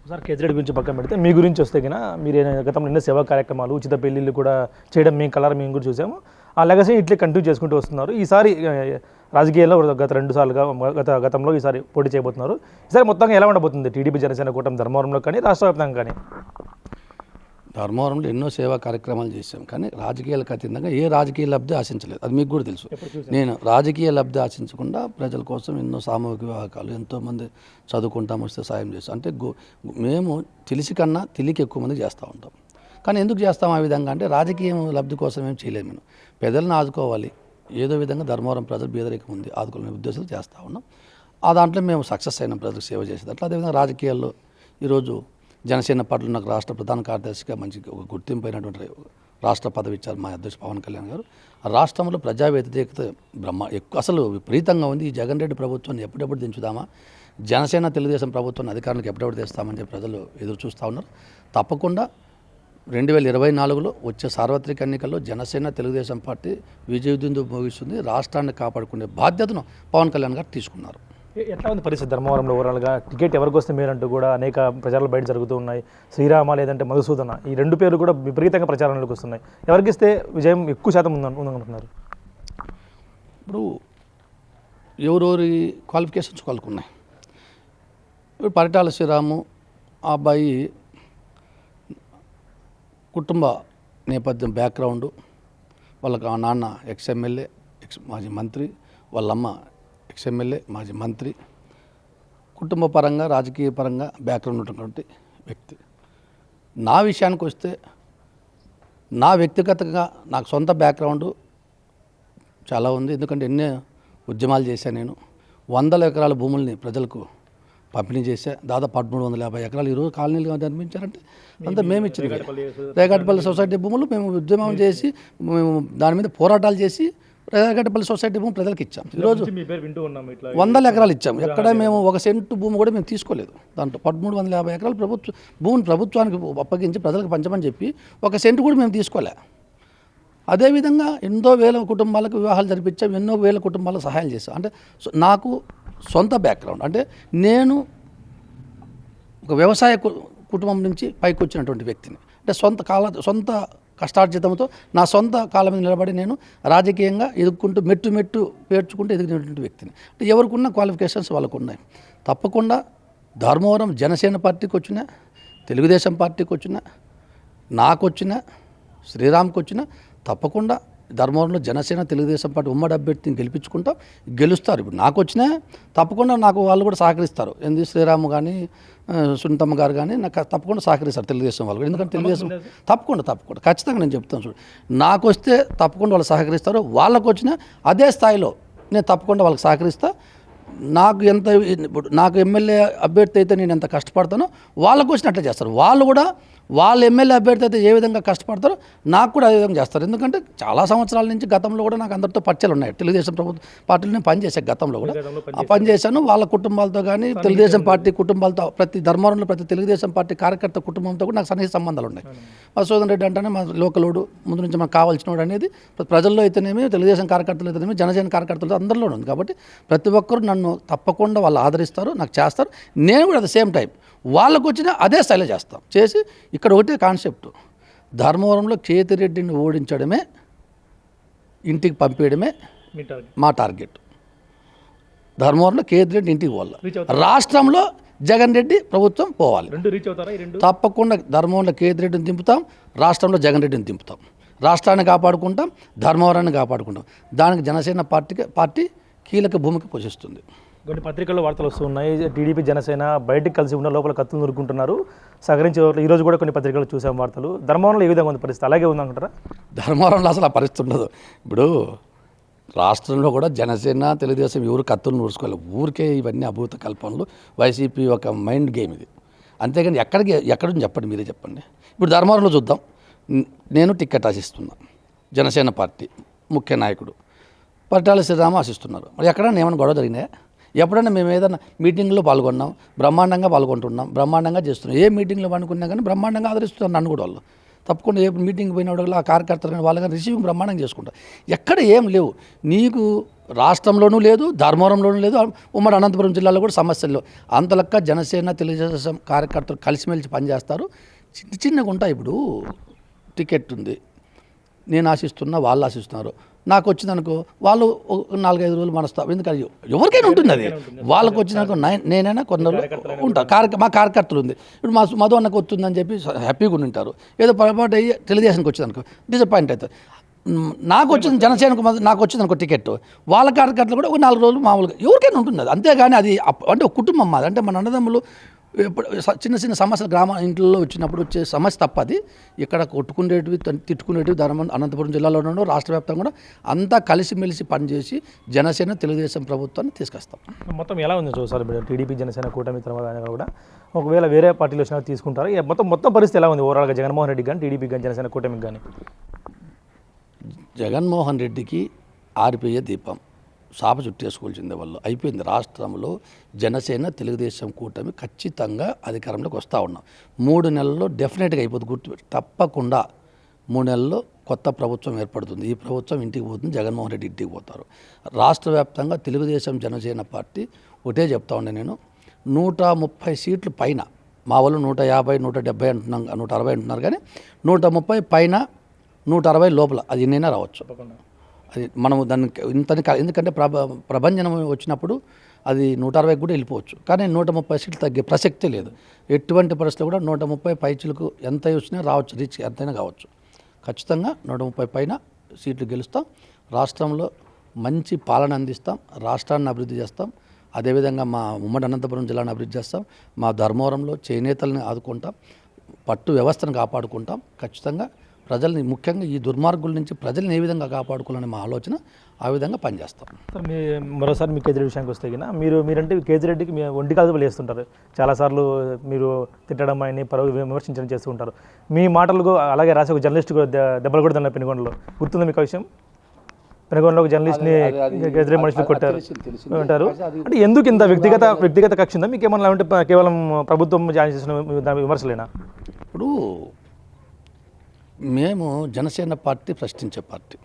Sir కేజ్రెడ్డి గురించి పక్కన పెడితే మీ గురించి వస్తే కన్నా మీరు గతంలో ఎన్నో సేవా కార్యక్రమాలు ఉచిత పెళ్లిళ్ళు కూడా చేయడం మేము కలర్ మేము కూడా చూసాము. ఆ లెగసీ ఇట్లే కంటిన్యూ చేసుకుంటూ వస్తున్నారు. ఈసారి రాజకీయాల్లో గత 2 సార్లుగా గతంలో ఈసారి పోటీ చేయబోతున్నారు. ఈసారి మొత్తంగా ఎలా ఉండబోతుంది టీడీపీ జనసేన కూటమి ధర్మవరంలో కానీ రాష్ట్ర వ్యాప్తంగా కానీ? ధర్మవరంలో ఎన్నో సేవా కార్యక్రమాలు చేశాం, కానీ రాజకీయాలకు అతీతంగా ఏ రాజకీయ లబ్ధి ఆశించలేదు. అది మీకు కూడా తెలుసు. నేను రాజకీయ లబ్ధి ఆశించకుండా ప్రజల కోసం ఎన్నో సామూహిక వివాహాలు, ఎంతోమంది చదువుకుంటాం వస్తే సాయం చేస్తాం. అంటే మేము తెలిసి కన్నా తెలియక ఎక్కువ మంది చేస్తూ ఉంటాం. కానీ ఎందుకు చేస్తాం ఆ విధంగా అంటే రాజకీయం లబ్ధి కోసం ఏం చేయలేము. మేము పెద్దలను ఆదుకోవాలి, ఏదో విధంగా ధర్మవరం ప్రజలు బీదరికం ఉంది ఆదుకోవాలనే ఉద్దేశాలు చేస్తూ ఉన్నాం. ఆ దాంట్లో మేము సక్సెస్ అయిన ప్రజలకు సేవ చేసేది. అట్లా అదేవిధంగా రాజకీయాల్లో ఈరోజు జనసేన పార్టీలో నాకు రాష్ట్ర ప్రధాన కార్యదర్శిగా మంచి ఒక గుర్తింపు అయినటువంటి రాష్ట్ర పదవి ఇచ్చారు మా అధ్యక్షుడు పవన్ కళ్యాణ్ గారు. ఆ రాష్ట్రంలో ప్రజా వ్యతిరేకత అసలు విపరీతంగా ఉంది. ఈ జగన్ రెడ్డి ప్రభుత్వాన్ని ఎప్పుడెప్పుడు దించుదామా, జనసేన తెలుగుదేశం ప్రభుత్వాన్ని అధికారానికి ఎప్పుడెప్పుడు తెస్తామని చెప్పి ప్రజలు ఎదురు చూస్తూ ఉన్నారు. తప్పకుండా 2024లో వచ్చే సార్వత్రిక ఎన్నికల్లో జనసేన తెలుగుదేశం పార్టీ విజయదుందు మోగిస్తుంది. రాష్ట్రాన్ని కాపాడుకునే బాధ్యతను పవన్ కళ్యాణ్ గారు తీసుకున్నారు. ఎట్లా ఉంది పరిస్థితి ధర్మవరంలో ఓవరాల్గా? టికెట్ ఎవరికి వస్తే మేరంటూ కూడా అనేక ప్రచారాలు బయట జరుగుతూ ఉన్నాయి. శ్రీరామ లేదంటే మధుసూదన, ఈ 2 పేర్లు కూడా విపరీతంగా ప్రచారంలోకి వస్తున్నాయి. ఎవరికి ఇస్తే విజయం ఎక్కువ శాతం ఉందనుకుంటున్నారు? ఇప్పుడు ఎవరెవరి క్వాలిఫికేషన్స్ వాళ్ళకున్నాయి. ఇప్పుడు పరిటాల శ్రీరాము ఆ అబ్బాయి కుటుంబ నేపథ్యం బ్యాక్గ్రౌండు, వాళ్ళకి ఆ నాన్న ఎక్స్ఎమ్మెల్యే మాజీ మంత్రి, వాళ్ళమ్మ ఎక్స్ఎమ్మెల్యే మాజీ మంత్రి, కుటుంబ పరంగా రాజకీయ పరంగా బ్యాక్గ్రౌండ్ ఉన్నటువంటి వ్యక్తి. నా విషయానికి వస్తే నా వ్యక్తిగతంగా నాకు సొంత బ్యాక్గ్రౌండు చాలా ఉంది. ఎందుకంటే ఎన్నో ఉద్యమాలు చేశాను. నేను 100 ఎకరాల భూముల్ని ప్రజలకు పంపిణీ చేశా. దాదాపు 1350 ఎకరాలు ఈరోజు కాలనీలుగా నిర్మించారంటే అంతా మేము ఇచ్చిన రేగట్పల్లి సొసైటీ భూములు మేము ఉద్యమం చేసి మేము దాని మీద పోరాటాలు చేసి రేగట్పల్లి సొసైటీ భూమి ప్రజలకు ఇచ్చాం. ఈరోజు 100 ఎకరాలు ఇచ్చాం. ఎక్కడ మేము 1 సెంటు భూమి కూడా మేము తీసుకోలేదు. దాంట్లో 1350 ఎకరాలు భూమిని ప్రభుత్వానికి అప్పగించి ప్రజలకు పంచమని చెప్పి 1 సెంటు కూడా మేము తీసుకోలే. అదేవిధంగా ఎన్నో వేల కుటుంబాలకు వివాహాలు జరిపించాం, ఎన్నో వేల కుటుంబాలకు సహాయం చేశాం. అంటే నాకు సొంత బ్యాక్గ్రౌండ్, అంటే నేను ఒక వ్యవసాయ కుటుంబం నుంచి పైకి వచ్చినటువంటి వ్యక్తిని. అంటే సొంత కష్టార్జితంతో నా సొంత కాళ్ళ మీద నిలబడి నేను రాజకీయంగా ఎదుర్కొంటూ మెట్టు పేర్చుకుంటూ ఎదిగినటువంటి వ్యక్తిని. అంటే ఎవరికి ఉన్న క్వాలిఫికేషన్స్ వాళ్ళకు ఉన్నాయి. తప్పకుండా ధర్మవరం జనసేన పార్టీకి వచ్చినా, తెలుగుదేశం పార్టీకి వచ్చినా, నాకు వచ్చినా, శ్రీరామ్కి వచ్చినా తప్పకుండా ధర్మవరంలో జనసేన తెలుగుదేశం పార్టీ ఉమ్మడి అభ్యర్థిని గెలుస్తారు. ఇప్పుడు నాకు వచ్చినా తప్పకుండా నాకు వాళ్ళు కూడా సహకరిస్తారు. శ్రీరామ్ కానీ సునీతమ్మ గారు కానీ నాకు తప్పకుండా సహకరిస్తారు తెలుగుదేశం వాళ్ళు. ఎందుకంటే తెలుగుదేశం తప్పకుండా ఖచ్చితంగా నేను చెప్తాను. చూడు, నాకు వస్తే తప్పకుండా వాళ్ళు సహకరిస్తారు. వాళ్ళకు వచ్చినా అదే స్థాయిలో నేను తప్పకుండా వాళ్ళకి సహకరిస్తా. నాకు ఎమ్మెల్యే అభ్యర్థి అయితే నేను ఎంత కష్టపడతానో వాళ్ళకు వచ్చినట్లే చేస్తారు. వాళ్ళు కూడా వాళ్ళ ఎమ్మెల్యే అభ్యర్థి అయితే ఏ విధంగా కష్టపడతారో నాకు కూడా అదే విధంగా చేస్తారు. ఎందుకంటే చాలా సంవత్సరాల నుంచి గతంలో కూడా నాకు అందరితో పరిచయాలు ఉన్నాయి. తెలుగుదేశం పార్టీలో నేను పనిచేశాను. గతంలో కూడా పనిచేశాను. వాళ్ళ కుటుంబాలతో కానీ తెలుగుదేశం పార్టీ కుటుంబాలతో ప్రతి ధర్మవరంలో ప్రతి తెలుగుదేశం పార్టీ కార్యకర్త కుటుంబంతో కూడా నాకు సన్నిహిత సంబంధాలు ఉన్నాయి. మధుసూదన్ రెడ్డి అంటేనే మా లోకలోడు, ముందు నుంచి మనకు కావాల్సినోడు అనేది ప్రజల్లో అయితేనేమి, తెలుగుదేశం కార్యకర్తలు అయితేనేమి, జనసేన కార్యకర్తలు అందరిలో ఉంది. కాబట్టి ప్రతి ఒక్కరు నన్ను తప్పకుండా వాళ్ళు ఆదరిస్తారు, నాకు చేస్తారు. నేను కూడా అట్ ద సేమ్ టైం వాళ్ళకు వచ్చినా అదే స్థాయిలో చేస్తాం. చేసి ఇక్కడ ఒకటే కాన్సెప్ట్, ధర్మవరంలో కేతిరెడ్డిని ఓడించడమే, ఇంటికి పంపించడమే మా టార్గెట్. ధర్మవరంలో కేతిరెడ్డి ఇంటికి పోవాలి, రాష్ట్రంలో జగన్ రెడ్డి ప్రభుత్వం పోవాలి. తప్పకుండా ధర్మవరంలో కేతిరెడ్డిని దింపుతాం, రాష్ట్రంలో జగన్ రెడ్డిని దింపుతాం. రాష్ట్రాన్ని కాపాడుకుంటాం, ధర్మవరాన్ని కాపాడుకుంటాం. దానికి జనసేన పార్టీ కీలక భూమిక పోషిస్తుంది. కొన్ని పత్రికల్లో వార్తలు వస్తున్నాయి, టీడీపీ జనసేన బయటకు కలిసి ఉన్న లోపల కత్తులు నూరుకుంటున్నారు, సహకరించే ఈరోజు కూడా కొన్ని పత్రికలు చూసాం వార్తలు. ధర్మవరంలో ఏ విధంగా ఉంది పరిస్థితి? అలాగే ఉందంటారా? ధర్మవరంలో అసలు ఆ పరిస్థితి ఉండదు. ఇప్పుడు రాష్ట్రంలో కూడా జనసేన తెలుగుదేశం ఎవరు కత్తులు నూరుకోవాలి. ఊరికే ఇవన్నీ అభూత కల్పనలు, వైసీపీ ఒక మైండ్ గేమ్ ఇది. అంతేగాని ఎక్కడుంది చెప్పండి, మీరే చెప్పండి. ఇప్పుడు ధర్మవరంలో చూద్దాం. నేను టికెట్ ఆశిస్తున్నా, జనసేన పార్టీ ముఖ్య నాయకుడు పరిటాల శ్రీరామ ఆశిస్తున్నారు. మరి ఎక్కడైనా ఏమైనా గొడవ జరిగినాయా? ఎప్పుడైనా మేము ఏదైనా మీటింగ్లో పాల్గొన్నాం, బ్రహ్మాండంగా పాల్గొంటున్నాం, బ్రహ్మాండంగా చేస్తున్నాం. ఏ మీటింగ్లో పాల్గొన్నా కానీ బ్రహ్మాండంగా ఆదరిస్తున్నారు నన్ను కూడా వాళ్ళు. తప్పకుండా ఏ మీటింగ్ పోయినప్పుడు ఆ కార్యకర్తలు కానీ వాళ్ళు కానీ రిసీవింగ్ బ్రహ్మాండంగా చేసుకుంటారు. ఎక్కడ ఏం లేవు. నీకు రాష్ట్రంలోనూ లేదు, ధర్మవరంలోనూ లేదు, ఉమ్మడి అనంతపురం జిల్లాలో కూడా సమస్యలు లేవు. అంతలక్క జనసేన తెలుగుదేశం కార్యకర్తలు కలిసిమెలిసి పనిచేస్తారు. చిన్న చిన్నగా ఉంటాయి. ఇప్పుడు టికెట్ ఉంది, నేను ఆశిస్తున్నా, వాళ్ళు ఆశిస్తున్నారు. నాకు వచ్చిందనుకో వాళ్ళు 4-5 రోజులు మనస్తాం. ఎందుకంటే ఎవరికైనా ఉంటుంది అది. వాళ్ళకు వచ్చినాక నేనైనా కొందరు ఉంటారు. మా కార్యకర్తలు ఉంది. ఇప్పుడు మధు అన్నకు వస్తుందని చెప్పి హ్యాపీగా ఉంటారు. ఏదో పొరపాటు అయ్యి తెలుగుదేశానికి వచ్చిందనుకో డిసప్పాయింట్ అవుతుంది. నాకు వచ్చింది జనసేనకు, నాకు వచ్చింది అనుకో టికెట్, వాళ్ళ కార్యకర్తలు కూడా ఒక 4 రోజులు మామూలుగా ఎవరికైనా ఉంటుంది అది. అంతేగాని అది అంటే ఒక కుటుంబం మాది. అంటే మన అన్నదమ్ములు చిన్న చిన్న సమస్యలు గ్రామ ఇంట్లో వచ్చినప్పుడు వచ్చే సమస్య తప్పది. ఇక్కడ కొట్టుకునేటివి తిట్టుకునేటివి అనంతపురం జిల్లాలోనూ రాష్ట్ర వ్యాప్తంగా కూడా అంతా కలిసిమెలిసి పనిచేసి జనసేన తెలుగుదేశం ప్రభుత్వాన్ని తీసుకొస్తాం. మొత్తం ఎలా ఉంది సార్ టీడీపీ జనసేన కూటమి తర్వాత కూడా ఒకవేళ వేరే పార్టీలు వచ్చినా తీసుకుంటారు? మొత్తం పరిస్థితి ఎలా ఉంది ఓవరాల్గా జగన్మోహన్ రెడ్డి కానీ టీడీపీ కానీ జనసేన కూటమికి కానీ? జగన్మోహన్ రెడ్డికి ఆరిపోయే దీపం శాప చుట్టేసుకోవాల్సిందే. వాళ్ళు అయిపోయింది. రాష్ట్రంలో జనసేన తెలుగుదేశం కూటమి ఖచ్చితంగా అధికారంలోకి వస్తూ ఉన్నాం. 3 నెలల్లో డెఫినెట్గా అయిపోతుంది. గుర్తుపెట్టి తప్పకుండా 3 నెలల్లో కొత్త ప్రభుత్వం ఏర్పడుతుంది. ఈ ప్రభుత్వం ఇంటికి పోతుంది, జగన్మోహన్ రెడ్డి ఇంటికి పోతారు. రాష్ట్ర వ్యాప్తంగా తెలుగుదేశం జనసేన పార్టీ ఒకటే చెప్తా ఉండే నేను, 130 సీట్లు పైన, మా వాళ్ళు 150, 170 అంటున్నాం, 160 అంటున్నారు, కానీ 130 పైన 160 లోపల అది ఎన్నైనా రావచ్చు. అది మనము దాన్ని ఎందుకంటే ప్రభంజనం వచ్చినప్పుడు అది 160 కూడా వెళ్ళిపోవచ్చు. కానీ 130 సీట్లు తగ్గే ప్రసక్తే లేదు. ఎటువంటి పరిస్థితులు కూడా 130 పైచులకు ఎంత వచ్చినా రావచ్చు, రీచ్ ఎంతైనా కావచ్చు. ఖచ్చితంగా 130 పైన సీట్లు గెలుస్తాం. రాష్ట్రంలో మంచి పాలన అందిస్తాం, రాష్ట్రాన్ని అభివృద్ధి చేస్తాం. అదేవిధంగా మా ఉమ్మడి అనంతపురం జిల్లాను అభివృద్ధి చేస్తాం. మా ధర్మవరంలో చేనేతల్ని ఆదుకుంటాం, పట్టు వ్యవస్థను కాపాడుకుంటాం. ఖచ్చితంగా ప్రజల్ని, ముఖ్యంగా ఈ దుర్మార్గుల నుంచి ప్రజల్ని ఏ విధంగా కాపాడుకోవాలని మా ఆలోచన, ఆ విధంగా పనిచేస్తాం. సార్ మరోసారి మీ కేజ్రెడ్డి విషయానికి వస్తే కన్నా మీరంటే కేజ్రెడ్డికి మీ ఒంటి కాదు వేస్తుంటారు చాలాసార్లు, మీరు తిట్టడం ఆయన్ని విమర్శించడం చేస్తూ ఉంటారు. మీ మాటలకు అలాగే రాసే ఒక జర్నలిస్ట్ దెబ్బలు కూడా తిన్నారు పెనుగొండలో. గుర్తుంది మీకు విషయం? పెనుగొండలో ఒక జర్నలిస్ట్ని కేజ్రెడ్డి మనుషులు కొట్టారు అంటారు. అంటే ఎందుకు ఇంత వ్యక్తిగత కక్ష ఉందా మీకు? ఏమన్నా అంటే కేవలం ప్రభుత్వం జాయిన్ చేసిన విమర్శలేనా? ఇప్పుడు మేము జనసేన పార్టీ ప్రశ్నించే పార్టీ.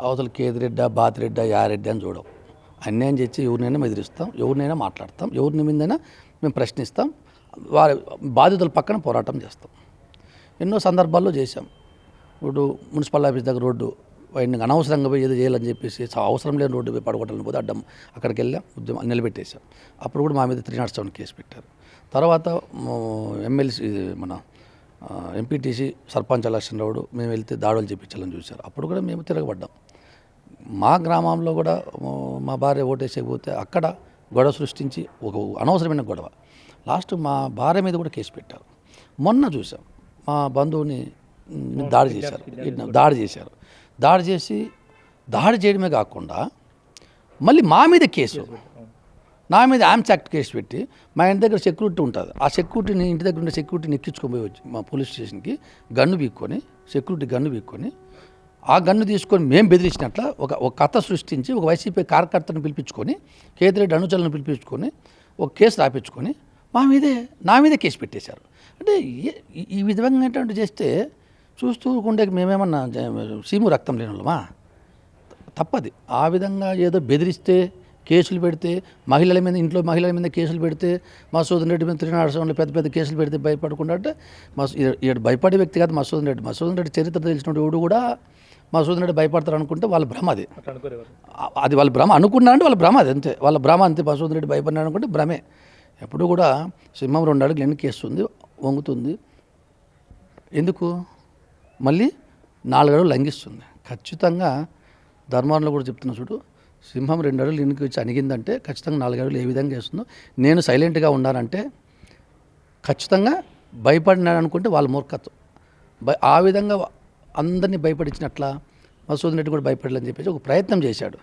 అవతల కేదిరెడ్డా, బాతిరెడ్డా, యారెడ్డి అని చూడం. అన్యాయం చేసి ఎవరినైనా ఎదిరిస్తాం, ఎవరినైనా మాట్లాడతాం, ఎవరిని మీదైనా మేము ప్రశ్నిస్తాం, వారి బాధితుల పక్కన పోరాటం చేస్తాం. ఎన్నో సందర్భాల్లో చేశాం. ఇప్పుడు మున్సిపల్ ఆఫీస్ దగ్గర రోడ్డు వాడిని అనవసరంగా పోయి ఏదో చేయాలని చెప్పేసి అవసరం లేని రోడ్డు పోయి పడగొట్టాలని పోతే అడ్డం అక్కడికి వెళ్ళాం, ఉద్యమం నిలబెట్టేశాం. అప్పుడు కూడా మా మీద 307 కేసు పెట్టారు. తర్వాత ఎమ్మెల్సీ మన ఎంపీటీసీ సర్పంచ్ ఎలక్షన్ రోడ్డు మేము వెళ్తే దాడులు చేయించాలని చూశారు. అప్పుడు కూడా మేము తిరగబడ్డాం. మా గ్రామంలో కూడా మా భార్య ఓటేసేకపోతే అక్కడ గొడవ సృష్టించి ఒక అనవసరమైన గొడవ, లాస్ట్ మా భార్య మీద కూడా కేసు పెట్టారు. మొన్న చూసాం, మా బంధువుని దాడి చేశారు. దాడి చేయడమే కాకుండా మళ్ళీ మా మీద కేసు, నా మీద ఆమ్స్ యాక్ట్ కేసు పెట్టి, మా ఇంటి దగ్గర సెక్యూరిటీ ఉంటుంది, ఆ సెక్యూరిటీని, ఇంటి దగ్గర ఉండే సెక్యూరిటీని ఎక్కించుకొని పోయి వచ్చి మా పోలీస్ స్టేషన్కి సెక్యూరిటీ గన్ను పీక్కొని ఆ గన్ను తీసుకొని మేము బెదిరించినట్ల ఒక కథ సృష్టించి ఒక వైసీపీ కార్యకర్తను పిలిపించుకొని, కేతిరెడ్డి అనుచరులను పిలిపించుకొని ఒక కేసు రాపించుకొని నా మీదే కేసు పెట్టేశారు. అంటే ఈ విధంగా ఏంటంటే చేస్తే చూస్తూ ఉండే మేమేమన్నా సీము రక్తం లేని వాళ్ళమా? తప్పది. ఆ విధంగా ఏదో బెదిరిస్తే, కేసులు పెడితే, ఇంట్లో మహిళల మీద కేసులు పెడితే, మసూదన్ రెడ్డి మీద 307 పెద్ద కేసులు పెడితే భయపడకుండా, అంటే భయపడే వ్యక్తి కాదు మసూదన్ రెడ్డి చరిత్ర తెలిసిన ఎవడు కూడా మసూదన్ రెడ్డి భయపడతారు అనుకుంటే వాళ్ళ భ్రమ. అది వాళ్ళ భ్రమ అనుకున్నారంటే వాళ్ళ భ్రమ, అది అంతే, వాళ్ళ భ్రమ అంతే. మసూదన్ రెడ్డి భయపడినాడు అనుకుంటే భ్రమే. ఎప్పుడు కూడా సింహం 2 అడుగులు ఎన్నికేస్తుంది, వంగుతుంది. ఎందుకు? మళ్ళీ 4 అడుగులు లంఘిస్తుంది. ఖచ్చితంగా ధర్మారంలో కూడా చెప్తున్నా చూడు, సింహం 2 అడుగులు ఇంటికి వచ్చి అణిగిందంటే ఖచ్చితంగా 4 అడుగులు ఏ విధంగా వేస్తుందో. నేను సైలెంట్గా ఉన్నానంటే ఖచ్చితంగా భయపడినాడు అనుకుంటే వాళ్ళ మూర్ఖత్వం. ఆ విధంగా అందరినీ భయపడించినట్ల మసూదన్ రెడ్డి కూడా భయపడాలని చెప్పేసి ఒక ప్రయత్నం చేశాడు.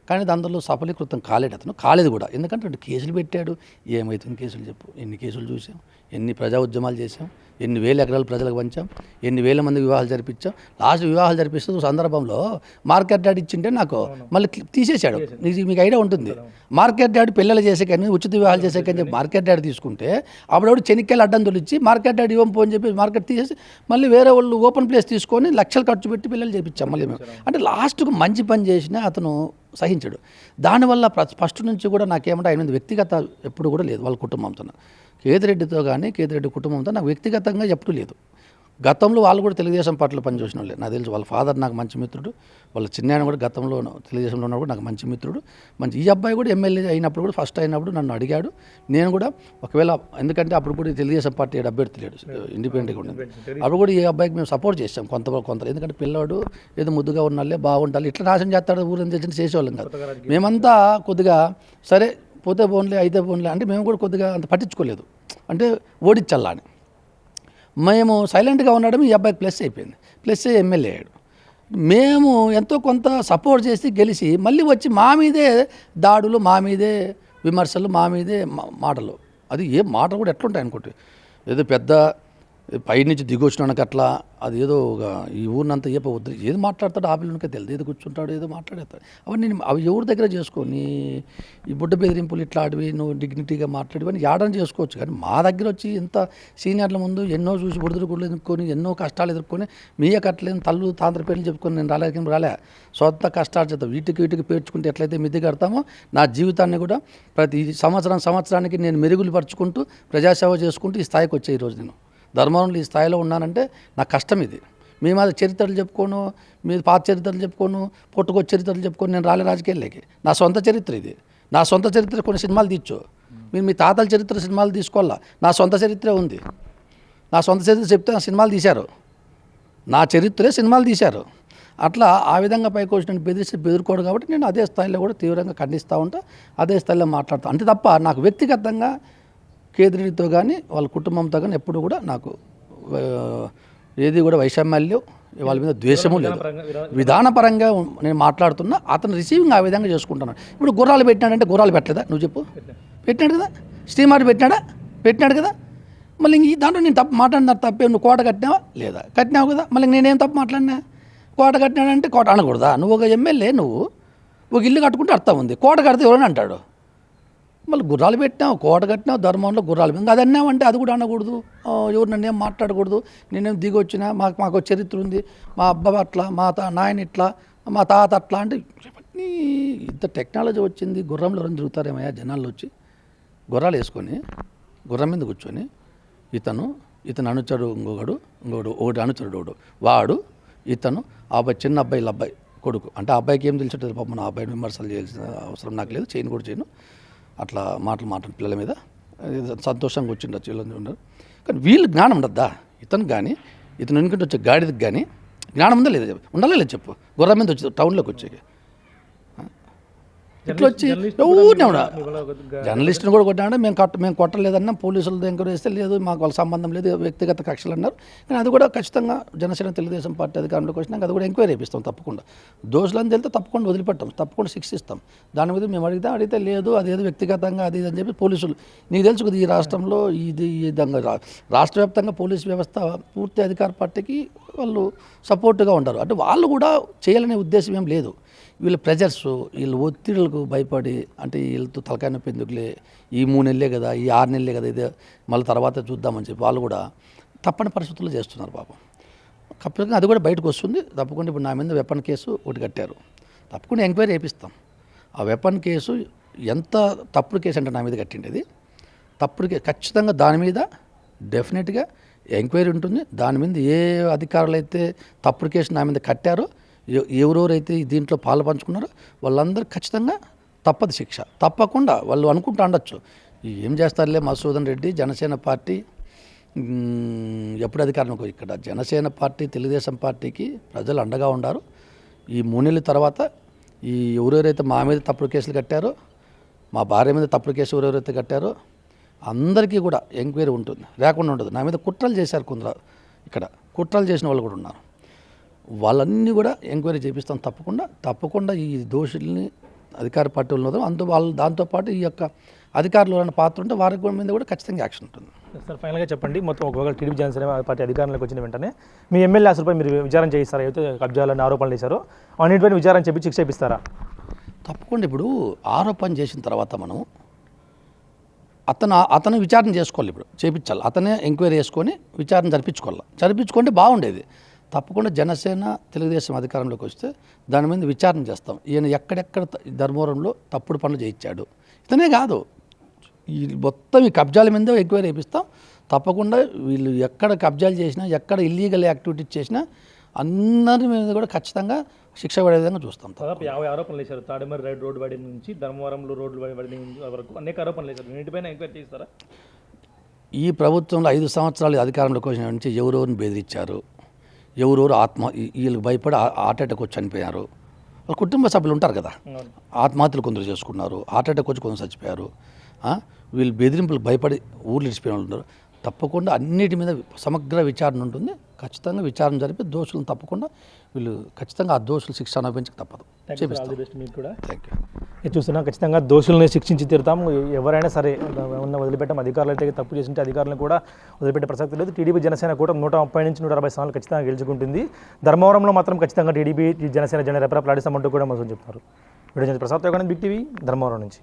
కానీ దాంట్లో సఫలీకృతం కాలేదు కూడా. ఎందుకంటే 2 కేసులు పెట్టాడు. ఏమవుతుంది కేసులు చెప్పు? ఎన్ని కేసులు చూసాం, ఎన్ని ప్రజా ఉద్యమాలు చేసాం, ఎన్ని వేల ఎకరాలు ప్రజలకు పంచాం, ఎన్ని వేల మంది వివాహాలు జరిపించాం. లాస్ట్ వివాహాలు జరిపిస్తూ సందర్భంలో మార్కెట్ డాడ్ ఇచ్చింటే నాకు మళ్ళీ తీసేశాడు. మీకు ఐడియా ఉంటుంది. మార్కెట్ డాడ్ పిల్లలు చేసే కానీ ఉచిత వివాహాలు చేసే కానీ చెప్పి మార్కెట్ డాడ్ తీసుకుంటే అప్పుడప్పుడు చెనిక్కాయలు అడ్డం తొలిచి మార్కెట్ డాడ్ ఇవ్వం అని చెప్పి మార్కెట్ తీసేసి మళ్ళీ వేరే వాళ్ళు ఓపెన్ ప్లేస్ తీసుకొని లక్షలు ఖర్చు పెట్టి పిల్లలు చేయించాం మళ్ళీ మేము. అంటే లాస్ట్కు మంచి పని చేసినా అతను సహించాడు. దానివల్ల ఫస్ట్ నుంచి కూడా నాకేమంటే ఆయన మీద వ్యక్తిగత ఎప్పుడు కూడా లేదు. వాళ్ళ కుటుంబంతో, కేతిరెడ్డితో కానీ కేతిరెడ్డి కుటుంబంతో నాకు వ్యక్తిగతంగా ఎప్పుడు లేదు. గతంలో వాళ్ళు కూడా తెలుగుదేశం పార్టీలో పనిచేసిన వాళ్ళే నాకు తెలుసు. వాళ్ళ ఫాదర్ నాకు మంచి మిత్రుడు, వాళ్ళ చిన్నాయన కూడా గతంలో తెలుగుదేశంలో ఉన్నప్పుడు నాకు మంచి మిత్రుడు. ఈ అబ్బాయి కూడా ఎమ్మెల్యే అయినప్పుడు కూడా ఫస్ట్ అయినప్పుడు నన్ను అడిగాడు. నేను కూడా ఒకవేళ, ఎందుకంటే అప్పుడు కూడా తెలుగుదేశం పార్టీ అభ్యర్థి లేడు, ఇండిపెండెంట్గా ఉండేది. అప్పుడు కూడా ఈ అబ్బాయికి మేము సపోర్ట్ చేసాం కొంత, ఎందుకంటే పిల్లవాడు ఏదో ముద్దుగా ఉన్నాళ్ళే బాగుండాలి, ఇట్లా నాశనం చేస్తాడు ఊరిని తెచ్చి చేసేవాళ్ళం కాదు. మేమంతా కొద్దిగా సరే పోతే పోన్లే అయితే పోన్లే అంటే మేము కూడా కొద్దిగా అంత పట్టించుకోలేదు, అంటే ఓడించాలా అని. మేము సైలెంట్గా ఉండడం ఈ అబ్బాయికి ప్లస్ అయిపోయింది. ప్లస్ అయ్యి ఎమ్మెల్యే అయ్యాడు. మేము ఎంతో కొంత సపోర్ట్ చేసి గెలిచి మళ్ళీ వచ్చి మా మీదే దాడులు, మా మీదే విమర్శలు, మా మీదే మాటలు. అది ఏ మాటలు కూడా ఎట్లుంటాయి అనుకోండి, ఏదో పెద్ద పైనుంచి దిగొచ్చినానికి అట్లా అది ఏదో ఈ ఊరినంతా వద్దు, ఏది మాట్లాడతాడు ఆ పిల్లలకే తెలియదు, ఏదో కూర్చుంటాడు ఏదో మాట్లాడేస్తాడు. అవన్నీ అవి ఎవరి దగ్గర చేసుకొని ఈ బుడ్డ బెదిరింపులు ఇట్లాంటివి నువ్వు డిగ్నిటీగా మాట్లాడివి అని యాడని చేసుకోవచ్చు. కానీ మా దగ్గర వచ్చి ఇంత సీనియర్ల ముందు ఎన్నో చూసి బుడిదలు గుడ్లు ఎదుర్కొని ఎన్నో కష్టాలు ఎదుర్కొని మీయ కట్టలేని తల్లు తాంత్ర పేర్లు చెప్పుకొని నేను రాలే సొంత కష్టాలు చేద్దాం వీటికి పేర్చుకుంటే ఎట్లయితే మిద్ది కడతామో నా జీవితాన్ని కూడా ప్రతి సంవత్సరానికి నేను మెరుగులు పరుచుకుంటూ ప్రజాసేవ చేసుకుంటూ ఈ స్థాయికి వచ్చే ఈరోజు నేను ధర్మంలో ఈ స్థాయిలో ఉన్నానంటే నా కష్టం ఇది. మీ మీద చరిత్రలు చెప్పుకోను, మీ పాత చరిత్రలు చెప్పుకోను, పొట్టుకొచ్చి చరిత్రలు చెప్పుకొని నేను రాజకీయాల్లోకి. నా సొంత చరిత్ర ఇది. నా సొంత చరిత్ర కొన్ని సినిమాలు తీర్చు, మీరు మీ తాతల చరిత్ర సినిమాలు తీసుకోవాలా. నా సొంత చరిత్రే ఉంది. నా సొంత చరిత్ర చెప్తే నా సినిమాలు తీశారు, నా చరిత్రే సినిమాలు తీశారు. అట్లా ఆ విధంగా పైకి వచ్చి నేను బెదిరుకోడు కాబట్టి నేను అదే స్థాయిలో కూడా తీవ్రంగా ఖండిస్తూ ఉంటా, అదే స్థాయిలో మాట్లాడతా. అంతే తప్ప నాకు వ్యక్తిగతంగా కేతిరెడ్డితో కానీ వాళ్ళ కుటుంబంతో కానీ ఎప్పుడు కూడా నాకు ఏది కూడా వైషమ్యాలు వాళ్ళ మీద ద్వేషము లేదు. విధానపరంగా నేను మాట్లాడుతున్నా, అతను రిసీవింగ్ ఆ విధంగా చేసుకుంటున్నాను. ఇప్పుడు గుర్రాలు పెట్టినాడంటే గుర్రాలు పెట్టలేదా నువ్వు చెప్పు? పెట్టినాడు కదా. స్టీమర్ పెట్టినాడు కదా. మళ్ళీ ఈ దాంట్లో నేను తప్పు మాట్లాడినా తప్పే. నువ్వు కోట కట్టినావా లేదా? కట్టినావు కదా. మళ్ళీ నేనేం తప్పు మాట్లాడినా? కోట కట్టినాడంటే కోట అనకూడదా? నువ్వు ఒక ఎమ్మెల్యే, నువ్వు ఒక ఇల్లు కట్టుకుంటే అర్థం ఉంది. కోట కడితే ఎవరైనా అంటాడు. మళ్ళీ గుర్రాలు పెట్టినావు, కోట కట్టినావు, ధర్మంలో గుర్రాలు ఇంకా అది అన్నావంటే అది కూడా అనకూడదు. ఎవరు నన్నేం మాట్లాడకూడదు. నేనేం దిగి వచ్చినా మాకు చరిత్ర ఉంది, మా అబ్బా అట్లా, మా నాయన ఇట్లా, మా తాత అట్లా అంటే ఇంత టెక్నాలజీ వచ్చింది. గుర్రంలో ఎవరైనా తిరుగుతారేమయ్యా జనాల్లో వచ్చి గుర్రాలు వేసుకొని గుర్రం మీద కూర్చొని ఇతను అనుచరుడు ఒకటి అనుచరుడు వాడు ఇతను చిన్న అబ్బాయిల అబ్బాయి కొడుకు అంటే ఆ అబ్బాయికి ఏం తెలిసి పాపం నా అబ్బాయిని విమర్శలు చేయాల్సిన అవసరం నాకు లేదు, చేయను కూడా చేయను. అట్లా మాట్లాడు పిల్లల మీద సంతోషంగా వచ్చిండొచ్చు వీళ్ళని ఉండరు. కానీ వీళ్ళు జ్ఞానం ఉండద్దా? ఇతను కానీ ఇతను ఎన్నికంటే వచ్చే గాడిదకి కానీ జ్ఞానం ఉందా లేదా? ఉండాలా లేదు చెప్పు. గుర్రం మీద వచ్చి టౌన్లోకి వచ్చాయి ఇట్లా వచ్చి ఊరినే ఉన్నా. జర్నలిస్ట్ని కూడా కొట్టామంటే మేము కొట్టలేదన్నా పోలీసులతో ఎంక్వైరీ చేస్తే లేదు మాకు వాళ్ళ సంబంధం లేదు, వ్యక్తిగత కక్షలు అన్నారు. కానీ అది కూడా ఖచ్చితంగా జనసేన తెలుగుదేశం పార్టీ అధికారంలోకి వచ్చినాక అది కూడా ఎంక్వైరీ చేపిస్తాం. తప్పకుండా దోషులని తెలితే తప్పకుండా వదిలిపెట్టాం, తప్పకుండా శిక్షిస్తాం. దాని మీద మేము అడిగితే లేదు అదేదో వ్యక్తిగతంగా అది అని చెప్పి పోలీసులు నీకు తెలుసు కదా ఈ రాష్ట్రంలో ఈ విధంగా రాష్ట్ర వ్యాప్తంగా పోలీసు వ్యవస్థ పూర్తి అధికార పార్టీకి వాళ్ళు సపోర్ట్గా ఉంటారు. అంటే వాళ్ళు కూడా చేయాలనే ఉద్దేశం ఏం లేదు. వీళ్ళు ప్రెజర్స్, వీళ్ళు ఒత్తిడులకు భయపడి అంటే వీళ్ళతో తలకాయ నొప్పి ఎందుకులే, ఈ 3 నెలలే కదా, ఈ 6 నెలలే కదా, ఇదే మళ్ళీ తర్వాత చూద్దామని చెప్పి వాళ్ళు కూడా తప్పని పరిస్థితుల్లో చేస్తున్నారు పాపం. ఖచ్చితంగా అది కూడా బయటకు వస్తుంది. తప్పకుండా ఇప్పుడు నా మీద వెపన్ కేసు ఒకటి కట్టారు, తప్పకుండా ఎంక్వైరీ చేపిస్తాం. ఆ వెపన్ కేసు ఎంత తప్పుడు కేసు అంటే నా మీద కట్టిండేది తప్పుడు కేసు, ఖచ్చితంగా దాని మీద డెఫినెట్గా ఎంక్వైరీ ఉంటుంది. దాని మీద ఏ అధికారులు అయితే తప్పుడు కేసు నా మీద కట్టారో, ఎవరెవరైతే దీంట్లో పాలు పంచుకున్నారో వాళ్ళందరూ ఖచ్చితంగా తప్పదు శిక్ష. తప్పకుండా వాళ్ళు అనుకుంటూ ఉండొచ్చు ఏం చేస్తారులే మధుసూదన్ రెడ్డి జనసేన పార్టీ ఎప్పుడు అధికారంలో. ఇక్కడ జనసేన పార్టీ తెలుగుదేశం పార్టీకి ప్రజలు అండగా ఉన్నారు. ఈ 3 నెలల తర్వాత ఈ ఎవరెవరైతే మా మీద తప్పుడు కేసులు కట్టారో, మా భార్య మీద తప్పుడు కేసు ఎవరెవరైతే కట్టారో అందరికీ కూడా ఎంక్వైరీ ఉంటుంది, లేకుండా ఉండదు. నా మీద కుట్రలు చేశారు కొందరు, ఇక్కడ కుట్రలు చేసిన వాళ్ళు కూడా ఉన్నారు. వాళ్ళన్నీ కూడా ఎంక్వైరీ చేపిస్తాం. తప్పకుండా ఈ దోషుల్ని అధికార పార్టీ ఉన్నదో వాళ్ళు దాంతోపాటు ఈ యొక్క అధికారులు ఉన్న పాత్ర ఉంటే వారి మీద కూడా ఖచ్చితంగా యాక్షన్ ఉంటుంది. సార్ ఫైనల్గా చెప్పండి, మొత్తం ఒకవేళ టీడీపీ జనసేన పార్టీ అధికారంలోకి వచ్చిన వెంటనే మీ ఎమ్మెల్యే అసలుపై మీరు విచారణ చేయిస్తారా? అయితే కబ్జాలని ఆరోపణలు చేశారో అన్నింటిపైన విచారణ చెప్పి శిక్ష ఇప్పిస్తారా? తప్పకుండా. ఇప్పుడు ఆరోపణ చేసిన తర్వాత మనం అతను విచారణ చేసుకోవాలి, ఇప్పుడు చేయించాలి. అతనే ఎంక్వైరీ చేసుకొని విచారణ జరిపించుకుంటే బాగుండేది. తప్పకుండా జనసేన తెలుగుదేశం అధికారంలోకి వస్తే దాని మీద విచారణ చేస్తాం. ఈయన ఎక్కడెక్కడ ధర్మవరంలో తప్పుడు పనులు చేయించాడు, ఇతనే కాదు ఈ మొత్తం ఈ కబ్జాల మీద ఎంక్వైరీ చేపిస్తాం. తప్పకుండా వీళ్ళు ఎక్కడ కబ్జాలు చేసినా, ఎక్కడ ఇల్లీగల్ యాక్టివిటీస్ చేసినా అందరి మీద కూడా ఖచ్చితంగా శిక్ష పడే విధంగా చూస్తాం. దాదాపు 50 ఆరోపణలు వేశారు. తాడిమర్రి రోడ్డు వాడి నుంచి ధర్మవరంలో రోడ్లు వాడి వరకు అనేక ఆరోపణలు వేశారు. వీటిపైన ఎంక్వైరీ చేస్తారా? ఈ ప్రభుత్వంలో 5 సంవత్సరాలు అధికారంలోకి వచ్చిన నుంచి ఎవరెవరిని బెదిరించారు, ఎవరెవరు వీళ్ళకి భయపడి హార్ట్ అటాక్ వచ్చి చనిపోయారు. వాళ్ళ కుటుంబ సభ్యులు ఉంటారు కదా, ఆత్మహత్యలు కొందరు చేసుకున్నారు, హార్ట్ అటాక్ వచ్చి కొందరు చచ్చిపోయారు. వీళ్ళు బెదిరింపులకు భయపడి ఊర్లు ఇచ్చిపోయిన వాళ్ళు ఉన్నారు. తప్పకుండా అన్నిటి మీద సమగ్ర విచారణ ఉంటుంది. ఖచ్చితంగా విచారణ జరిపి దోషులను తప్పకుండా వీళ్ళు ఖచ్చితంగా ఆ దోషులు శిక్ష అనుభవించక తప్పదు. మీకు కూడా థ్యాంక్ యూ. చూస్తున్నాం, ఖచ్చితంగా దోషుల్ని శిక్షించి తీరుతాం. ఎవరైనా సరే వదిలిపెట్టాం. అధికారులు అయితే తప్పు చేసింటే అధికారులను కూడా వదిలిపెట్టే ప్రసక్తి లేదు. టీడీపీ జనసేన కూడా 130 నుంచి 160 స్థానాలు ఖచ్చితంగా గెలుచుకుంటుంది. ధర్మవరంలో మాత్రం ఖచ్చితంగా టీడీపీ జనసేన జెండా రెపరెపలాడిస్తామంటూ కూడా మొదలు చెప్తున్నారు. Video Prasad big TV Dharmavaram నుంచి.